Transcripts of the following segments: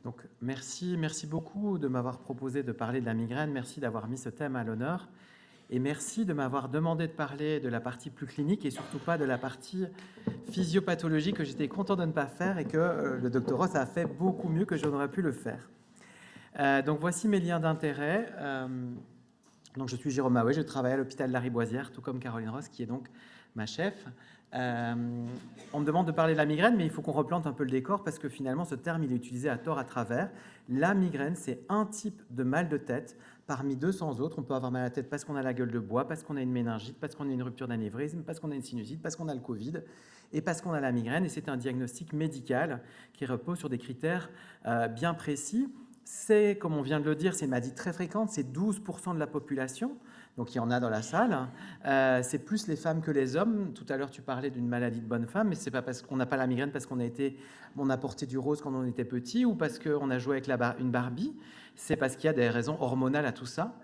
Donc, merci beaucoup de m'avoir proposé de parler de la migraine. Merci d'avoir mis ce thème à l'honneur. Et merci de m'avoir demandé de parler de la partie plus clinique et surtout pas de la partie physiopathologie que j'étais content de ne pas faire et que le Dr Ross a fait beaucoup mieux que je n'aurais pu le faire. Donc, voici mes liens d'intérêt. Donc, je suis Jérôme Mahouet, je travaille à l'hôpital de la Riboisière, tout comme Caroline Ross, qui est donc ma chef. On me demande de parler de la migraine, mais il faut qu'on replante un peu le décor parce que finalement, ce terme, il est utilisé à tort à travers. La migraine, c'est un type de mal de tête parmi 200 autres. On peut avoir mal à la tête parce qu'on a la gueule de bois, parce qu'on a une méningite, parce qu'on a une rupture d'anévrisme, parce qu'on a une sinusite, parce qu'on a le Covid et parce qu'on a la migraine. Et c'est un diagnostic médical qui repose sur des critères bien précis. C'est, comme on vient de le dire, c'est une maladie très fréquente, c'est 12% de la population, donc il y en a dans la salle. C'est plus les femmes que les hommes. Tout à l'heure, tu parlais d'une maladie de bonne femme, mais c'est pas parce qu'on n'a pas la migraine parce qu'on a porté du rose quand on était petit ou parce qu'on a joué avec une Barbie. C'est parce qu'il y a des raisons hormonales à tout ça.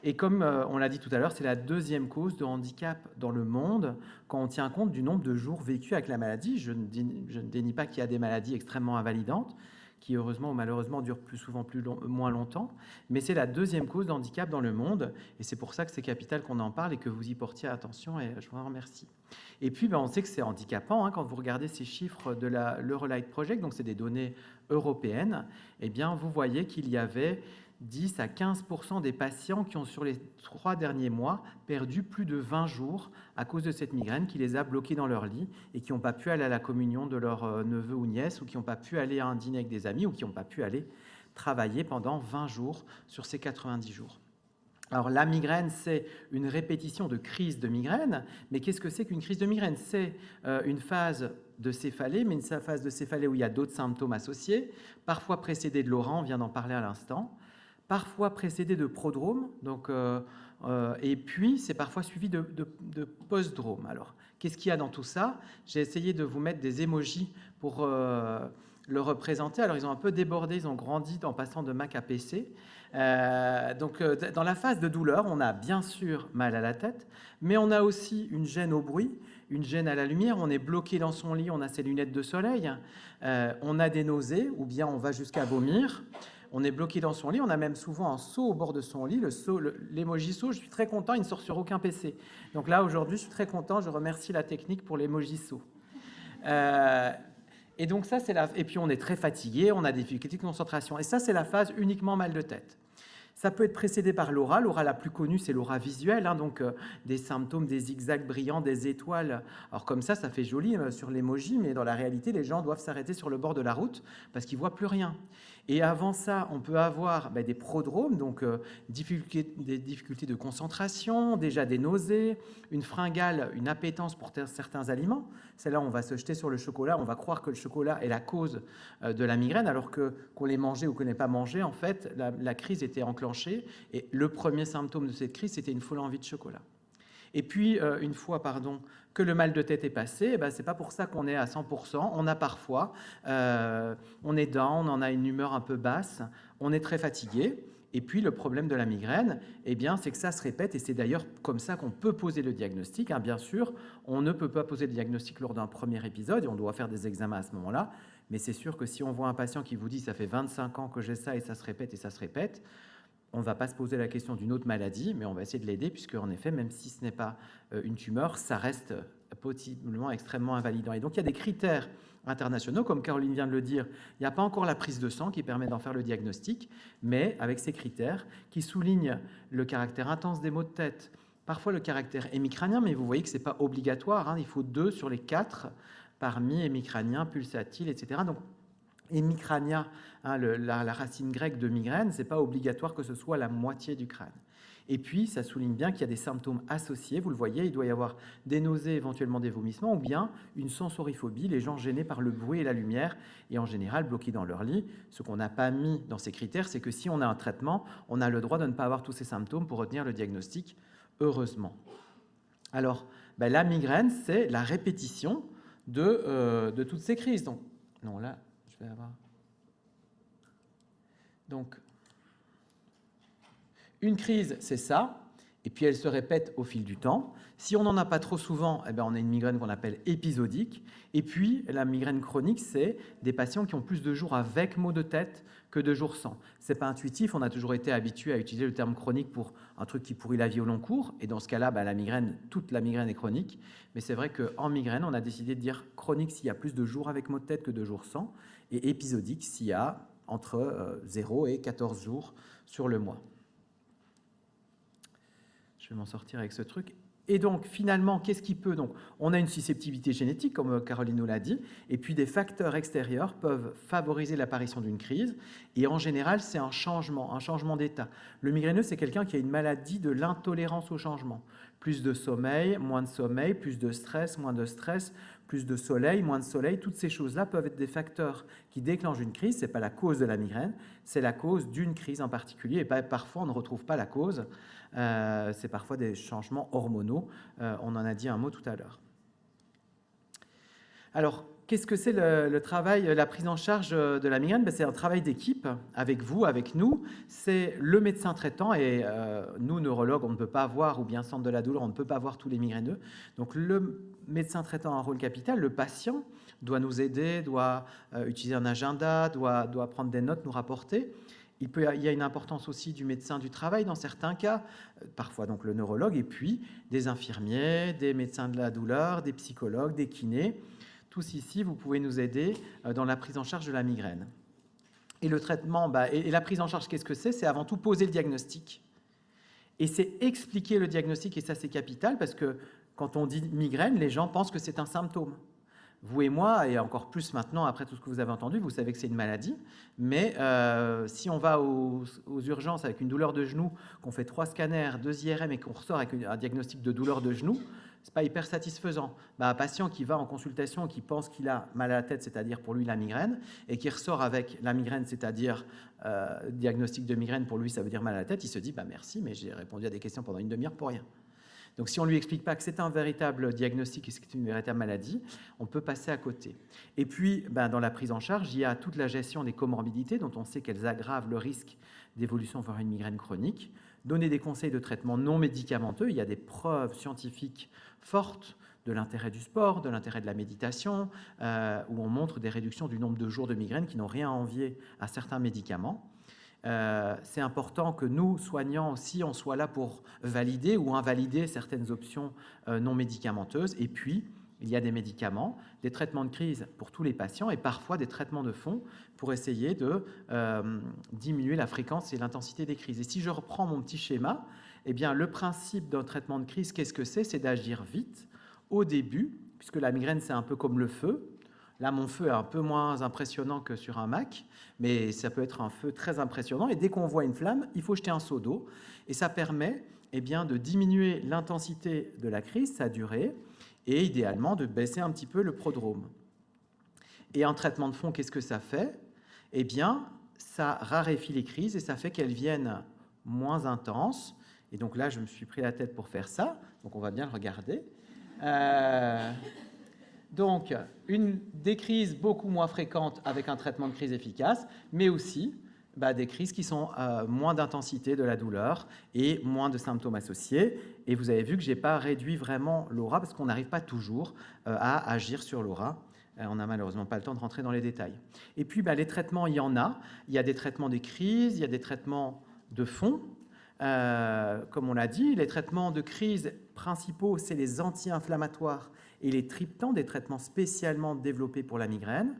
Et comme on l'a dit tout à l'heure, c'est la deuxième cause de handicap dans le monde quand on tient compte du nombre de jours vécus avec la maladie. Je ne dénie pas qu'il y a des maladies extrêmement invalidantes, qui heureusement ou malheureusement durent plus souvent moins longtemps, mais c'est la deuxième cause de handicap dans le monde, et c'est pour ça que c'est capital qu'on en parle et que vous y portiez attention, et je vous en remercie. Et puis, on sait que c'est handicapant, quand vous regardez ces chiffres de l'Eurolight Project, donc c'est des données européennes, eh bien, vous voyez qu'il y avait 10 à 15% des patients qui ont, sur les 3 derniers mois, perdu plus de 20 jours à cause de cette migraine qui les a bloqués dans leur lit et qui n'ont pas pu aller à la communion de leur neveu ou nièce ou qui n'ont pas pu aller à un dîner avec des amis ou qui n'ont pas pu aller travailler pendant 20 jours sur ces 90 jours. Alors, la migraine, c'est une répétition de crises de migraine, mais qu'est-ce que c'est qu'une crise de migraine? C'est une phase de céphalée, mais une phase de céphalée où il y a d'autres symptômes associés, parfois précédée de l'aura, on vient d'en parler à l'instant, parfois précédé de prodrome, et puis c'est parfois suivi de postdrome. Alors, qu'est-ce qu'il y a dans tout ça? J'ai essayé de vous mettre des émojis pour le représenter. Alors, ils ont un peu débordé, ils ont grandi en passant de Mac à PC. Dans la phase de douleur, on a bien sûr mal à la tête, mais on a aussi une gêne au bruit, une gêne à la lumière, on est bloqué dans son lit, on a ses lunettes de soleil, on a des nausées, ou bien on va jusqu'à vomir. On est bloqué dans son lit, on a même souvent un seau au bord de son lit, l'émoji seau, je suis très content, il ne sort sur aucun PC. Donc là, aujourd'hui, je suis très content, je remercie la technique pour l'émoji seau. Et donc ça, et puis on est très fatigué, on a des difficultés de concentration. Et ça, c'est la phase uniquement mal de tête. Ça peut être précédé par l'aura. L'aura la plus connue, c'est l'aura visuelle, des symptômes, des zigzags brillants, des étoiles. Alors comme ça fait joli sur l'émoji, mais dans la réalité, les gens doivent s'arrêter sur le bord de la route parce qu'ils ne voient plus rien. Et avant ça, on peut avoir des prodromes, donc des difficultés de concentration, déjà des nausées, une fringale, une appétence pour certains aliments. Celle-là, on va se jeter sur le chocolat, on va croire que le chocolat est la cause de la migraine, alors qu'on l'ait mangé ou qu'on n'ait pas mangé, en fait, la crise était enclenchée. Et le premier symptôme de cette crise, c'était une folle envie de chocolat. Et puis, une fois que le mal de tête est passé, ce n'est pas pour ça qu'on est à 100%. On a parfois, on est down, on a une humeur un peu basse, on est très fatigué. Et puis, le problème de la migraine, c'est que ça se répète, et c'est d'ailleurs comme ça qu'on peut poser le diagnostic. Bien sûr, on ne peut pas poser le diagnostic lors d'un premier épisode, et on doit faire des examens à ce moment-là. Mais c'est sûr que si on voit un patient qui vous dit « ça fait 25 ans que j'ai ça, et ça se répète, et ça se répète », on ne va pas se poser la question d'une autre maladie, mais on va essayer de l'aider, puisque en effet, même si ce n'est pas une tumeur, ça reste possiblement extrêmement invalidant. Et donc, il y a des critères internationaux, comme Caroline vient de le dire, il n'y a pas encore la prise de sang qui permet d'en faire le diagnostic, mais avec ces critères qui soulignent le caractère intense des maux de tête, parfois le caractère hémicrânien, mais vous voyez que ce n'est pas obligatoire, il faut 2 sur les 4 parmi hémicrânien, pulsatile, etc. Donc, hémicrania, la racine grecque de migraine, ce n'est pas obligatoire que ce soit la moitié du crâne. Et puis, ça souligne bien qu'il y a des symptômes associés. Vous le voyez, il doit y avoir des nausées, éventuellement des vomissements, ou bien une sensoriphobie, les gens gênés par le bruit et la lumière, et en général bloqués dans leur lit. Ce qu'on n'a pas mis dans ces critères, c'est que si on a un traitement, on a le droit de ne pas avoir tous ces symptômes pour retenir le diagnostic, heureusement. Alors, la migraine, c'est la répétition de toutes ces crises. Donc, non, là, je vais avoir... Donc, une crise, c'est ça. et puis elle se répète au fil du temps. Si on n'en a pas trop souvent, eh bien, on a une migraine qu'on appelle épisodique. Et puis, la migraine chronique, c'est des patients qui ont plus de jours avec maux de tête que de jours sans. Ce n'est pas intuitif, on a toujours été habitué à utiliser le terme chronique pour un truc qui pourrit la vie au long cours. Et dans ce cas-là, la migraine, toute la migraine est chronique. Mais c'est vrai qu'en migraine, on a décidé de dire chronique s'il y a plus de jours avec maux de tête que de jours sans, et épisodique s'il y a entre 0 et 14 jours sur le mois. Je vais m'en sortir avec ce truc. Et donc, finalement, qu'est-ce qui peut... Donc, on a une susceptibilité génétique, comme Caroline nous l'a dit, et puis des facteurs extérieurs peuvent favoriser l'apparition d'une crise, et en général, c'est un changement d'état. Le migraineux, c'est quelqu'un qui a une maladie de l'intolérance au changement. Plus de sommeil, moins de sommeil, plus de stress, moins de stress, plus de soleil, moins de soleil. Toutes ces choses-là peuvent être des facteurs qui déclenchent une crise. Ce n'est pas la cause de la migraine, c'est la cause d'une crise en particulier, et parfois, on ne retrouve pas la cause. C'est parfois des changements hormonaux. On en a dit un mot tout à l'heure. Alors, qu'est-ce que c'est le travail, la prise en charge de la migraine? C'est un travail d'équipe avec vous, avec nous. C'est le médecin traitant et nous, neurologues, on ne peut pas voir, ou bien centre de la douleur, on ne peut pas voir tous les migraineux. Donc, le médecin traitant a un rôle capital. Le patient doit nous aider, doit utiliser un agenda, doit prendre des notes, nous rapporter. Il y a une importance aussi du médecin du travail dans certains cas, parfois donc le neurologue, et puis des infirmiers, des médecins de la douleur, des psychologues, des kinés. Tous ici, vous pouvez nous aider dans la prise en charge de la migraine. Et le traitement, et la prise en charge, qu'est-ce que c'est? C'est avant tout poser le diagnostic. Et c'est expliquer le diagnostic, et ça c'est capital, parce que quand on dit migraine, les gens pensent que c'est un symptôme. Vous et moi, et encore plus maintenant, après tout ce que vous avez entendu, vous savez que c'est une maladie. Mais si on va aux urgences avec une douleur de genou, qu'on fait 3 scanners, 2 IRM et qu'on ressort avec un diagnostic de douleur de genou, ce n'est pas hyper satisfaisant. Un patient qui va en consultation et qui pense qu'il a mal à la tête, c'est-à-dire pour lui la migraine, et qui ressort avec la migraine, c'est-à-dire diagnostic de migraine, pour lui ça veut dire mal à la tête, il se dit merci, mais j'ai répondu à des questions pendant une demi-heure pour rien. Donc si on ne lui explique pas que c'est un véritable diagnostic et que c'est une véritable maladie, on peut passer à côté. Et puis, dans la prise en charge, il y a toute la gestion des comorbidités dont on sait qu'elles aggravent le risque d'évolution vers une migraine chronique. Donner des conseils de traitement non médicamenteux. Il y a des preuves scientifiques fortes de l'intérêt du sport, de l'intérêt de la méditation, où on montre des réductions du nombre de jours de migraine qui n'ont rien à envier à certains médicaments. C'est important que nous, soignants aussi, on soit là pour valider ou invalider certaines options non médicamenteuses. Et puis, il y a des médicaments, des traitements de crise pour tous les patients et parfois des traitements de fond pour essayer de diminuer la fréquence et l'intensité des crises. Et si je reprends mon petit schéma, eh bien, le principe d'un traitement de crise, qu'est-ce que c'est? C'est d'agir vite, au début, puisque la migraine, c'est un peu comme le feu. Là, mon feu est un peu moins impressionnant que sur un Mac, mais ça peut être un feu très impressionnant. Et dès qu'on voit une flamme, il faut jeter un seau d'eau. Et ça permet de diminuer l'intensité de la crise, sa durée, et idéalement de baisser un petit peu le prodrome. Et un traitement de fond, qu'est-ce que ça fait? Eh bien, ça raréfie les crises et ça fait qu'elles viennent moins intenses. Et donc là, je me suis pris la tête pour faire ça. Donc on va bien le regarder. Donc, des crises beaucoup moins fréquentes avec un traitement de crise efficace, mais aussi des crises qui sont moins d'intensité de la douleur et moins de symptômes associés. Et vous avez vu que je n'ai pas réduit vraiment l'aura parce qu'on n'arrive pas toujours à agir sur l'aura. On n'a malheureusement pas le temps de rentrer dans les détails. Et puis, les traitements, il y en a. Il y a des traitements des crises, il y a des traitements de fond. Comme on l'a dit, les traitements de crise principaux, c'est les anti-inflammatoires et les triptans, des traitements spécialement développés pour la migraine.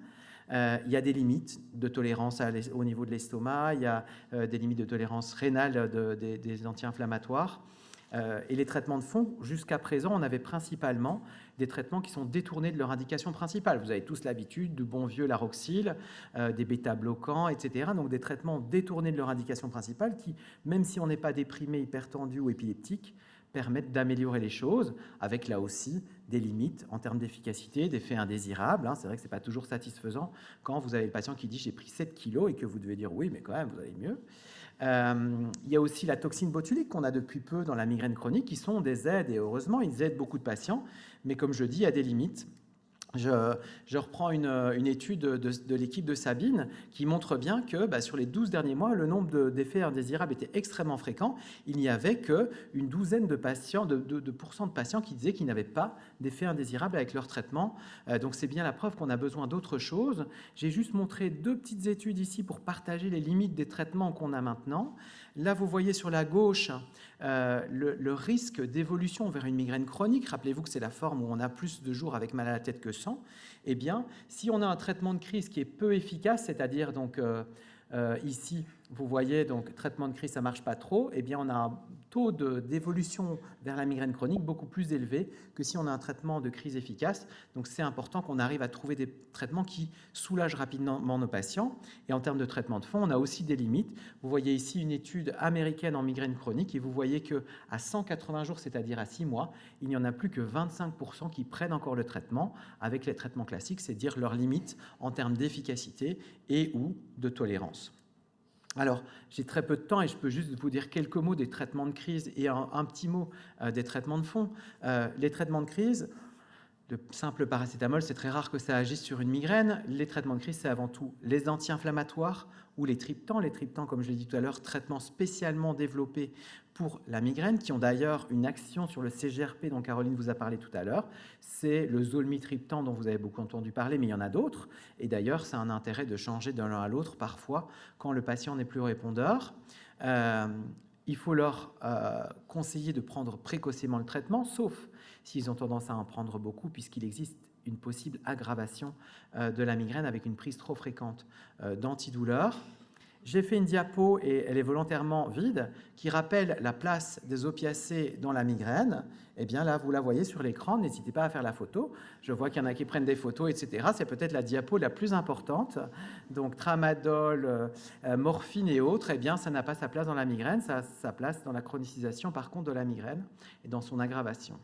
Il y a des limites de tolérance au niveau de l'estomac, il y a des limites de tolérance rénale des anti-inflammatoires. Et les traitements de fond, jusqu'à présent, on avait principalement des traitements qui sont détournés de leur indication principale. Vous avez tous l'habitude du bon vieux Laroxyl, des bêta-bloquants, etc. Donc des traitements détournés de leur indication principale qui, même si on n'est pas déprimé, hypertendu ou épileptique, permettent d'améliorer les choses, avec là aussi des limites en termes d'efficacité, d'effets indésirables. C'est vrai que ce n'est pas toujours satisfaisant quand vous avez le patient qui dit « j'ai pris 7 kilos » et que vous devez dire « oui, mais quand même, vous allez mieux ». Il y a aussi la toxine botulique qu'on a depuis peu dans la migraine chronique, qui sont des aides, et heureusement, ils aident beaucoup de patients, mais comme je dis, il y a des limites. Je reprends une étude de l'équipe de Sabine qui montre bien que sur les 12 derniers mois, le nombre d'effets indésirables était extrêmement fréquent. Il n'y avait qu'une douzaine de patients, de pourcents de patients qui disaient qu'ils n'avaient pas d'effets indésirables avec leur traitement. Donc c'est bien la preuve qu'on a besoin d'autre chose. J'ai juste montré 2 petites études ici pour partager les limites des traitements qu'on a maintenant. Là, vous voyez sur la gauche le risque d'évolution vers une migraine chronique. Rappelez-vous que c'est la forme où on a plus de jours avec mal à la tête que sans. Eh bien, si on a un traitement de crise qui est peu efficace, c'est-à-dire donc ici, vous voyez, donc traitement de crise, ça ne marche pas trop, eh bien, on a un taux d'évolution vers la migraine chronique beaucoup plus élevé que si on a un traitement de crise efficace. Donc, c'est important qu'on arrive à trouver des traitements qui soulagent rapidement nos patients. Et en termes de traitement de fond, on a aussi des limites. Vous voyez ici une étude américaine en migraine chronique et vous voyez qu'à 180 jours, c'est-à-dire à 6 mois, il n'y en a plus que 25% qui prennent encore le traitement avec les traitements classiques, c'est dire leurs limites en termes d'efficacité et ou de tolérance. Alors, j'ai très peu de temps et je peux juste vous dire quelques mots des traitements de crise et un petit mot des traitements de fond. Les traitements de crise, le simple paracétamol, c'est très rare que ça agisse sur une migraine. Les traitements de crise, c'est avant tout les anti-inflammatoires ou les triptans. Les triptans, comme je l'ai dit tout à l'heure, traitements spécialement développés pour la migraine, qui ont d'ailleurs une action sur le CGRP dont Caroline vous a parlé tout à l'heure. C'est le zolmitriptan dont vous avez beaucoup entendu parler, mais il y en a d'autres. Et d'ailleurs, c'est un intérêt de changer d'un l'un à l'autre parfois quand le patient n'est plus répondeur. Il faut leur conseiller de prendre précocement le traitement, sauf s'ils ont tendance à en prendre beaucoup, puisqu'il existe une possible aggravation de la migraine avec une prise trop fréquente d'antidouleurs. J'ai fait une diapo, et elle est volontairement vide, qui rappelle la place des opiacés dans la migraine. Eh bien là, vous la voyez sur l'écran, n'hésitez pas à faire la photo. Je vois qu'il y en a qui prennent des photos, etc. C'est peut-être la diapo la plus importante. Donc tramadol, morphine et autres, eh bien ça n'a pas sa place dans la migraine, ça a sa place dans la chronicisation par contre de la migraine et dans son aggravation.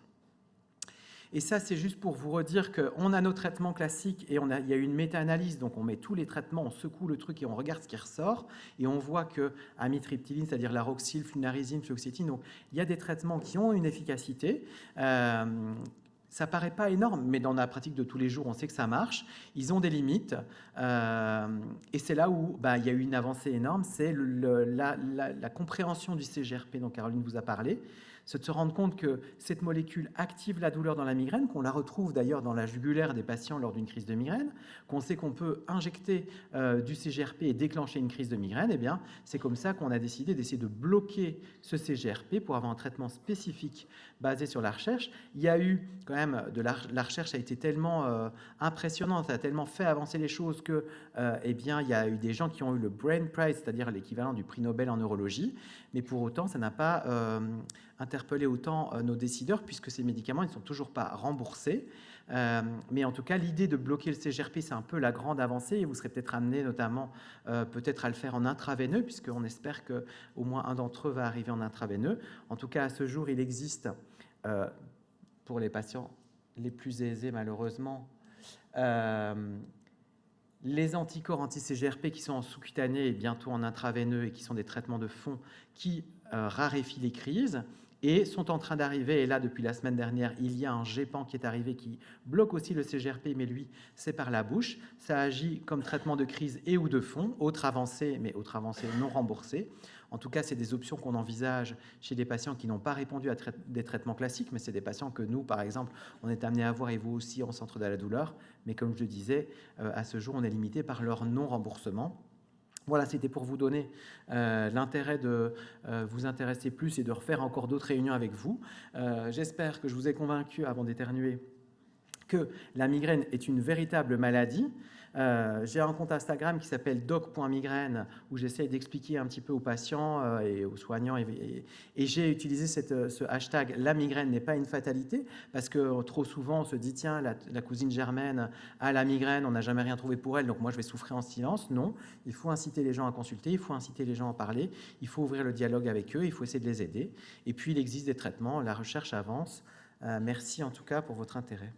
Et ça, c'est juste pour vous redire qu'on a nos traitements classiques et il y a une méta-analyse, donc on met tous les traitements, on secoue le truc et on regarde ce qui ressort, et on voit que amitriptyline, c'est-à-dire laroxyl, flunarizine, fluoxétine, donc il y a des traitements qui ont une efficacité. Ça paraît pas énorme, mais dans la pratique de tous les jours, on sait que ça marche. Ils ont des limites, et c'est là où il y a eu une avancée énorme, c'est la compréhension du CGRP dont Caroline vous a parlé. C'est de se rendre compte que cette molécule active la douleur dans la migraine, qu'on la retrouve d'ailleurs dans la jugulaire des patients lors d'une crise de migraine, qu'on sait qu'on peut injecter du CGRP et déclencher une crise de migraine. Eh bien, c'est comme ça qu'on a décidé d'essayer de bloquer ce CGRP pour avoir un traitement spécifique basé sur la recherche. Il y a eu quand même la recherche a été tellement impressionnante, ça a tellement fait avancer les choses que eh bien, il y a eu des gens qui ont eu le Brain Prize, c'est-à-dire l'équivalent du prix Nobel en neurologie, mais pour autant, ça n'a pas interpeller autant nos décideurs, puisque ces médicaments ne sont toujours pas remboursés. Mais en tout cas, l'idée de bloquer le CGRP, c'est un peu la grande avancée, et vous serez peut-être amené notamment peut-être à le faire en intraveineux, puisqu'on espère qu'au moins un d'entre eux va arriver en intraveineux. En tout cas, à ce jour, il existe, pour les patients les plus aisés malheureusement, les anticorps anti-CGRP qui sont en sous-cutané et bientôt en intraveineux et qui sont des traitements de fond qui raréfient les crises et sont en train d'arriver. Et là, depuis la semaine dernière, il y a un GEPAN qui est arrivé qui bloque aussi le CGRP, mais lui, c'est par la bouche. Ça agit comme traitement de crise et ou de fond, autre avancée, mais autre avancée non remboursée. En tout cas, c'est des options qu'on envisage chez des patients qui n'ont pas répondu à des traitements classiques, mais c'est des patients que nous, par exemple, on est amené à voir, et vous aussi, en centre de la douleur. Mais comme je le disais, à ce jour, on est limité par leur non-remboursement. Voilà, c'était pour vous donner l'intérêt de vous intéresser plus et de refaire encore d'autres réunions avec vous. J'espère que je vous ai convaincu, avant d'éternuer, que la migraine est une véritable maladie. J'ai un compte Instagram qui s'appelle doc.migraine où j'essaie d'expliquer un petit peu aux patients et aux soignants et j'ai utilisé ce hashtag « La migraine n'est pas une fatalité » parce que trop souvent on se dit « Tiens, la cousine Germaine a la migraine, on n'a jamais rien trouvé pour elle, donc moi je vais souffrir en silence ». Non, il faut inciter les gens à consulter, il faut inciter les gens à parler, il faut ouvrir le dialogue avec eux, il faut essayer de les aider. Et puis il existe des traitements, la recherche avance. Merci en tout cas pour votre intérêt.